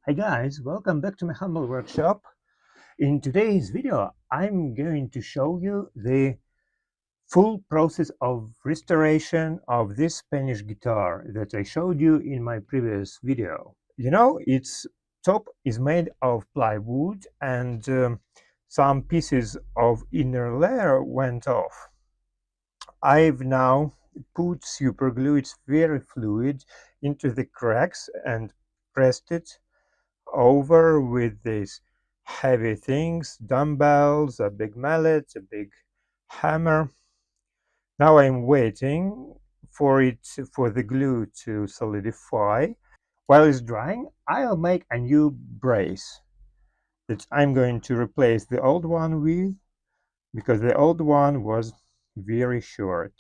Hi guys, welcome back to my humble workshop. In today's video, I'm going to show you the full process of restoration of this Spanish guitar that I showed you in my previous video. You know, its top is made of plywood and some pieces of inner layer went off. I've now put super glue, it's very fluid, into the cracks and pressed it over with these heavy things, dumbbells, a big mallet, a big hammer. Now I'm waiting for the glue to solidify. While it's drying, I'll make a new brace that I'm going to replace the old one with, because the old one was very short.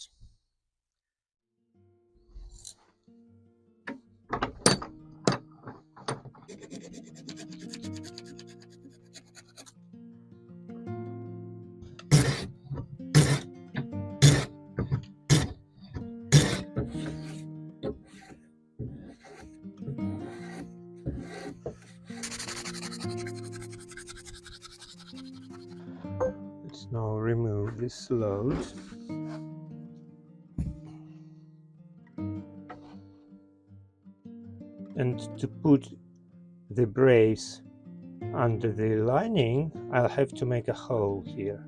Let's now remove this load. And to put the brace under the lining, I'll have to make a hole here.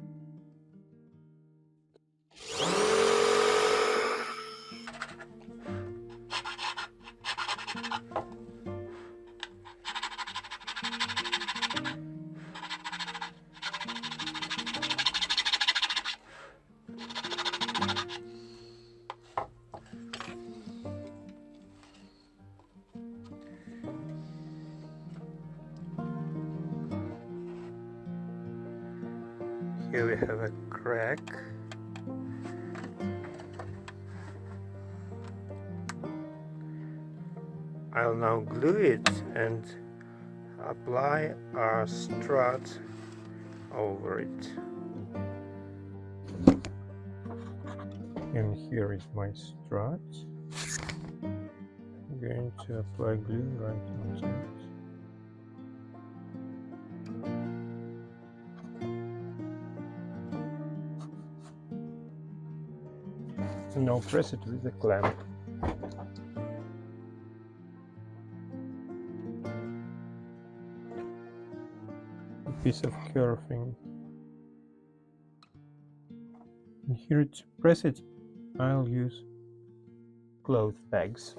Here we have a crack. I'll now glue it and apply a strut over it. And here is my strut. I'm going to apply glue right onto it. Now press it with the clamp. A piece of curving. And here to press it, I'll use cloth pegs.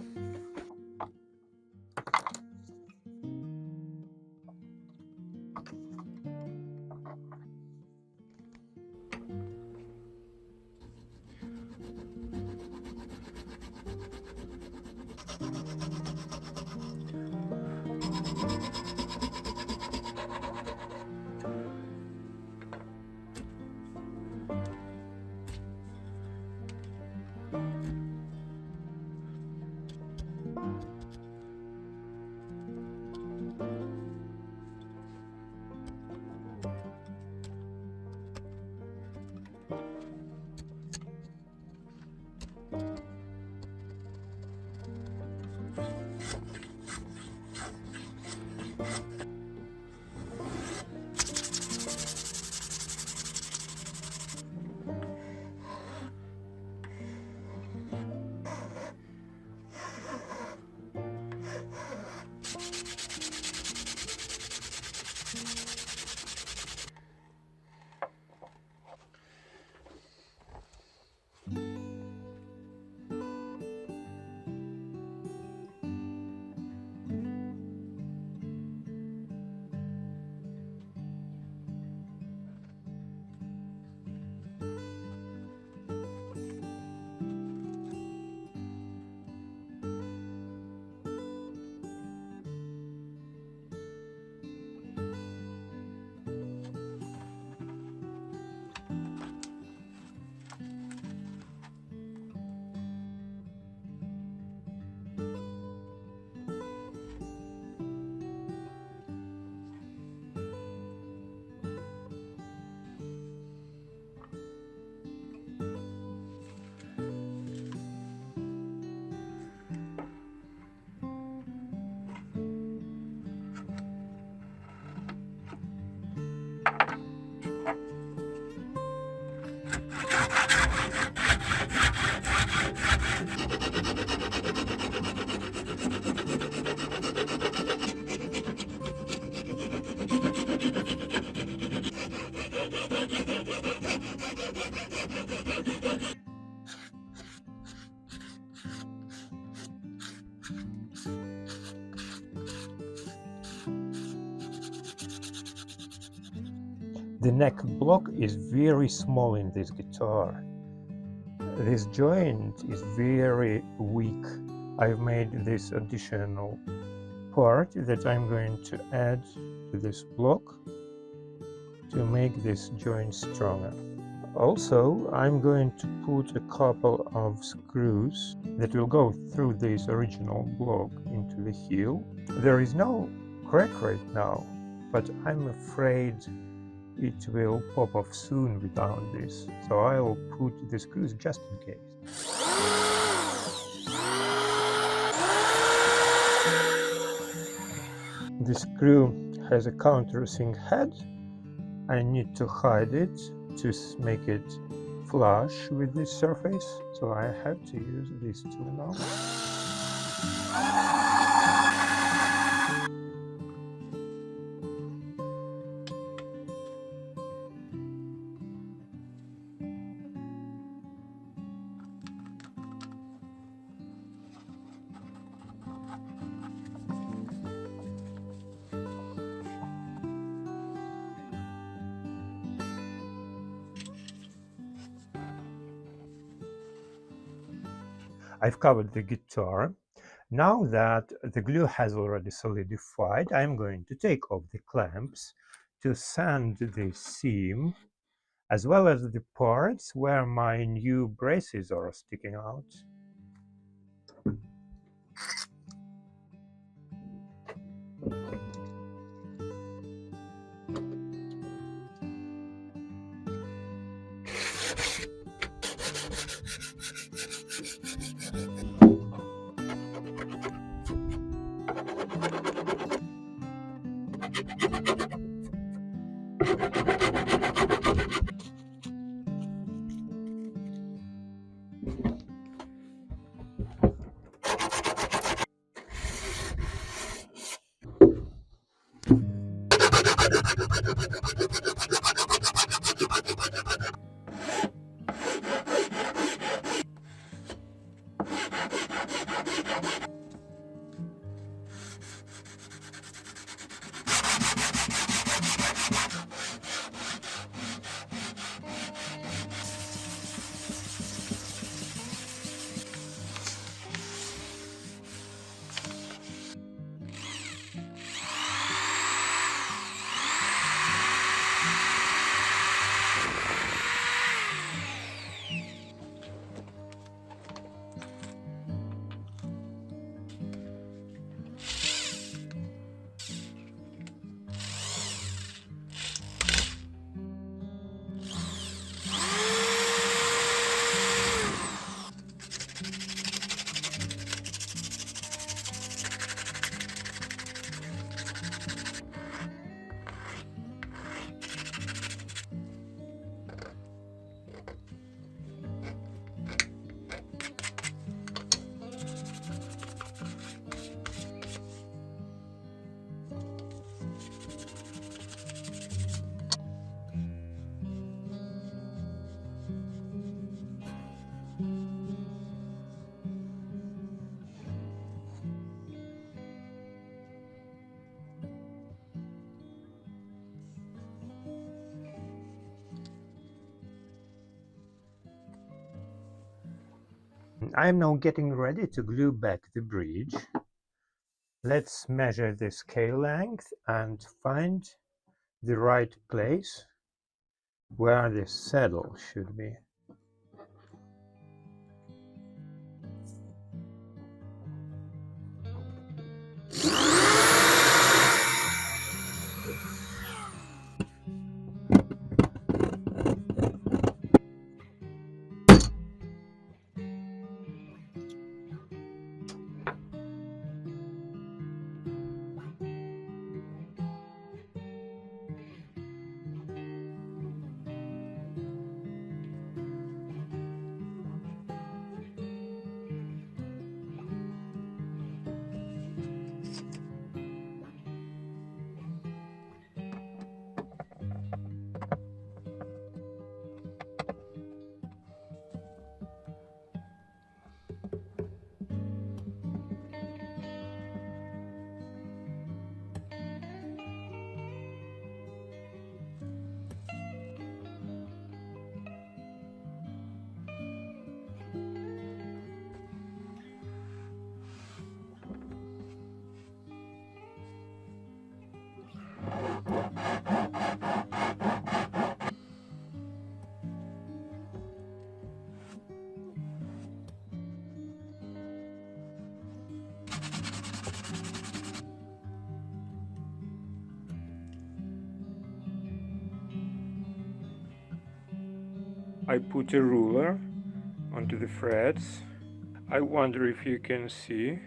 The neck block is very small in this guitar. This joint is very weak. I've made this additional part that I'm going to add to this block to make this joint stronger. Also, I'm going to put a couple of screws that will go through this original block into the heel. There is no crack right now, but I'm afraid it will pop off soon without this, so I'll put the screws just in case. The screw has a countersink head. I need to hide it to make it flush with this surface, so I have to use this tool now. I've covered the guitar. Now that the glue has already solidified, I'm going to take off the clamps to sand the seam, as well as the parts where my new braces are sticking out. I am now getting ready to glue back the bridge. Let's measure the scale length and find the right place where the saddle should be. I put a ruler onto the frets. I wonder if you can see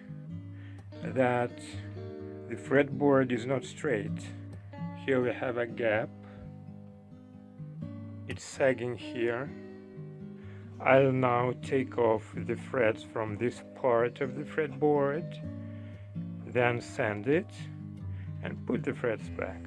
that the fretboard is not straight. Here we have a gap. It's sagging here. I'll now take off the frets from this part of the fretboard, then sand it and put the frets back.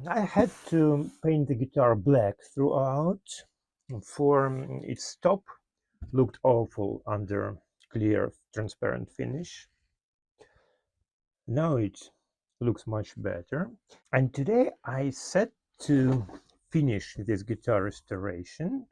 I had to paint the guitar black throughout, for its top looked awful under clear transparent finish. Now it looks much better. And today I set to finish this guitar restoration,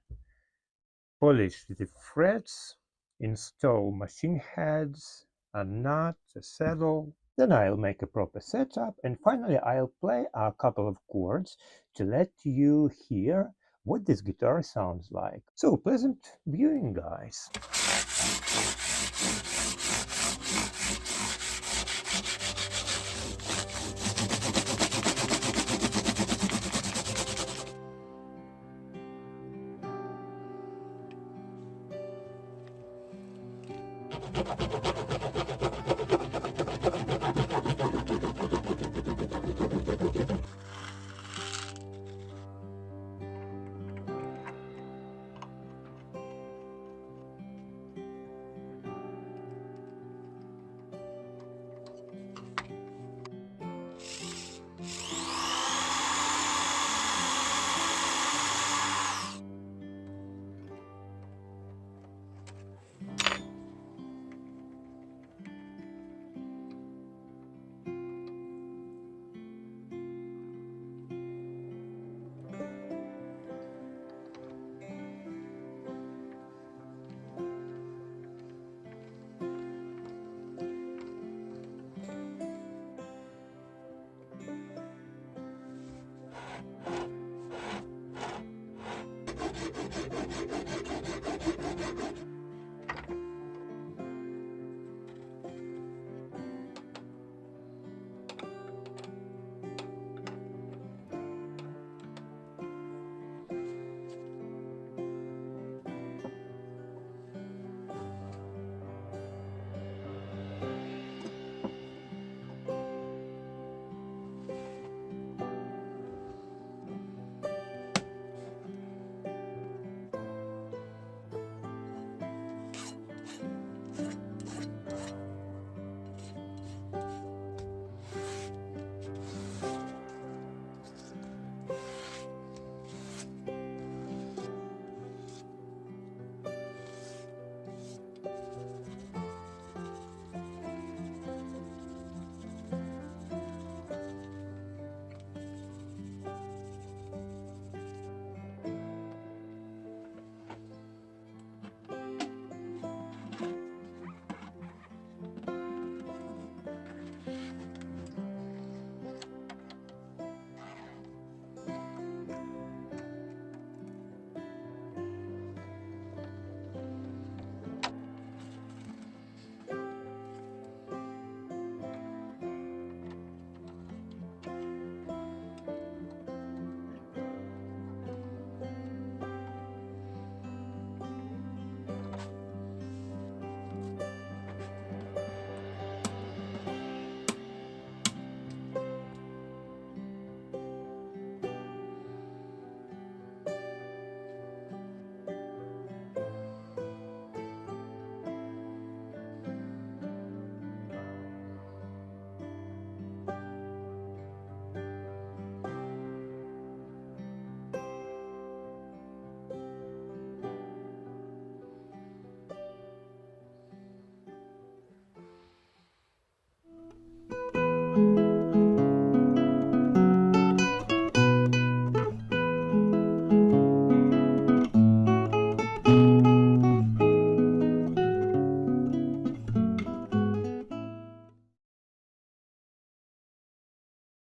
polish the frets, install machine heads, a nut, a saddle. Then I'll make a proper setup, and finally I'll play a couple of chords to let you hear what this guitar sounds like. So pleasant viewing, guys.